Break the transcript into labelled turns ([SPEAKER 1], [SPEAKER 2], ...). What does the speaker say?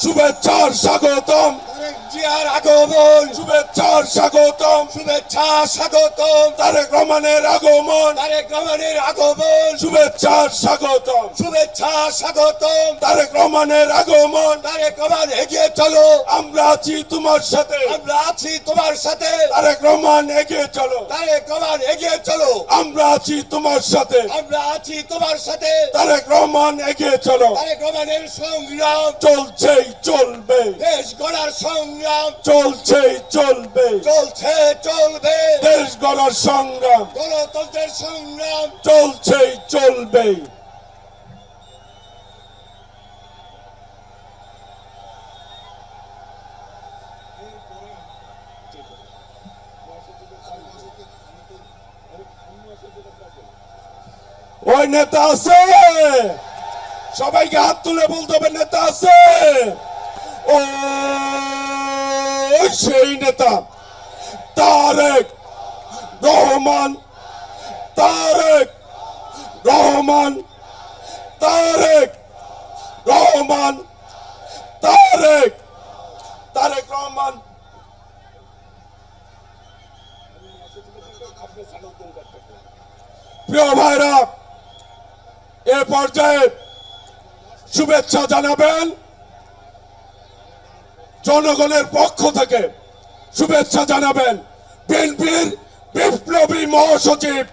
[SPEAKER 1] শুভেচ্ছার স্বাগতম,
[SPEAKER 2] জিয়ার আগমন,
[SPEAKER 1] শুভেচ্ছার স্বাগতম,
[SPEAKER 2] শুভেচ্ছা স্বাগতম,
[SPEAKER 1] তারেক রহমানের আগমন,
[SPEAKER 2] তারেক রহমানের আগমন,
[SPEAKER 1] শুভেচ্ছার স্বাগতম,
[SPEAKER 2] শুভেচ্ছা স্বাগতম,
[SPEAKER 1] তারেক রহমানের আগমন।
[SPEAKER 2] তারেক রহমান এগিয়ে চলো,
[SPEAKER 1] আমরা আছি তোমার সাথে,
[SPEAKER 2] আমরা আছি তোমার সাথে,
[SPEAKER 1] তারেক রহমান এগিয়ে চলো,
[SPEAKER 2] তারেক রহমান এগিয়ে চলো,
[SPEAKER 1] আমরা আছি তোমার সাথে,
[SPEAKER 2] আমরা আছি তোমার সাথে,
[SPEAKER 1] তারেক রহমান এগিয়ে চলো।
[SPEAKER 2] তারেক রহমানের সংগ্রাম
[SPEAKER 1] চলছেই চলবে,
[SPEAKER 2] দেশ গড়ার সংগ্রাম
[SPEAKER 1] চলছেই চলবে,
[SPEAKER 2] চলছে চলবে,
[SPEAKER 1] দেশ গড়ার সংগ্রাম
[SPEAKER 2] গণতন্ত্রের সংগ্রাম
[SPEAKER 1] চলছেই চলবে। ওই নেতা আছে, সবাইকে হাত তুলে বলতে হবে নেতা আছে। ও সেই নেতা তারেক রহমান, তারেক রহমান, তারেক রহমান, তারেক তারেক রহমান। প্রিয় ভাইরা, এ পর্যায়ে শুভেচ্ছা জানাবেন জনগণের পক্ষ থেকে, শুভেচ্ছা জানাবেন বিএনপির বিপ্লবী মহাসচিব